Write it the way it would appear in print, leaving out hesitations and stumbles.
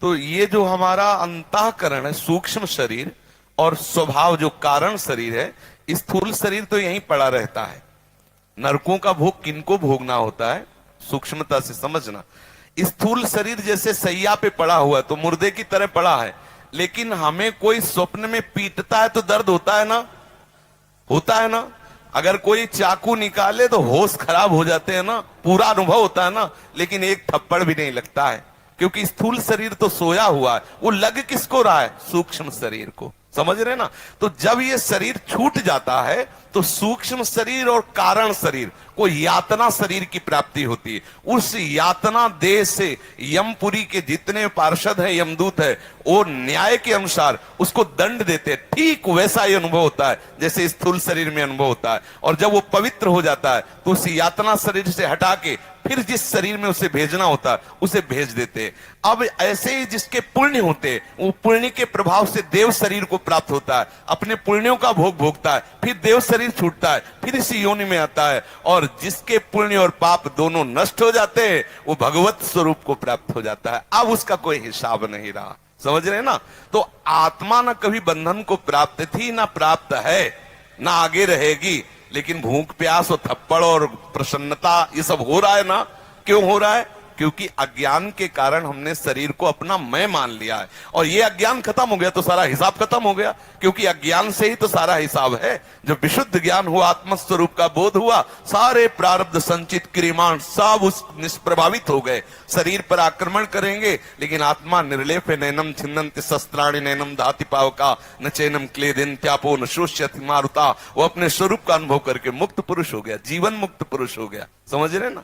तो ये जो हमारा अंतःकरण है, सूक्ष्म शरीर, और स्वभाव जो कारण शरीर है, स्थूल शरीर तो यहीं पड़ा रहता है। नरकों का भोग किनको भोगना होता है, सूक्ष्मता से समझना। स्थूल शरीर जैसे सैया पे पड़ा हुआ है तो मुर्दे की तरह पड़ा है, लेकिन हमें कोई स्वप्न में पीटता है तो दर्द होता है ना, होता है ना। अगर कोई चाकू निकाले तो होश खराब हो जाते हैं ना, पूरा अनुभव होता है ना, लेकिन एक थप्पड़ भी नहीं लगता है, क्योंकि स्थूल शरीर तो सोया हुआ है। वो लग किसको रहा है, सूक्ष्म शरीर को, समझ रहे ना। तो जब ये शरीर छूट जाता है तो सूक्ष्म शरीर और कारण शरीर को यातना शरीर की प्राप्ति होती है। उस यातना देह से यमपुरी के जितने पार्षद हैं, यमदूत है, वो न्याय के अनुसार उसको दंड देते हैं। ठीक वैसा ही अनुभव होता है जैसे स्थूल शरीर में अनुभव होता है। और जब वो पवित्र हो जाता है तो उस यातना शरीर से हटा के फिर जिस शरीर में उसे भेजना होता है उसे भेज देते हैं। अब ऐसे ही जिसके पुण्य होते हैं, वो पुण्य के प्रभाव से देव शरीर को प्राप्त होता है, अपने पुण्यों का भोग भोगता है, फिर देव शरीर छूटता है, फिर इसी योनि में आता है। और जिसके पुण्य और पाप दोनों नष्ट हो जाते हैं वो भगवत स्वरूप को प्राप्त हो जाता है। अब उसका कोई हिसाब नहीं रहा, समझ रहे ना। तो आत्मा ना कभी बंधन को प्राप्त थी, ना प्राप्त है, ना आगे रहेगी। लेकिन भूख प्यास और थप्पड़ और प्रसन्नता ये सब हो रहा है ना। क्यों हो रहा है? क्योंकि अज्ञान के कारण हमने शरीर को अपना मैं मान लिया है। और ये अज्ञान खत्म हो गया तो सारा हिसाब खत्म हो गया, क्योंकि अज्ञान से ही तो सारा हिसाब है। जब विशुद्ध ज्ञान हुआ, आत्मस्वरूप का बोध हुआ, सारे प्रारब्ध संचित क्रियमाण सब उस निष्प्रभावित हो गए। शरीर पर आक्रमण करेंगे लेकिन आत्मा निर्लेप है। नैनम छिन्नन्ति शस्त्राणि नैनम धाति पावका न चैनम क्लेदिन त्यापो न शोष्यति मारुता। वो अपने स्वरूप का अनुभव करके मुक्त पुरुष हो गया, जीवन मुक्त पुरुष हो गया, समझ रहे ना।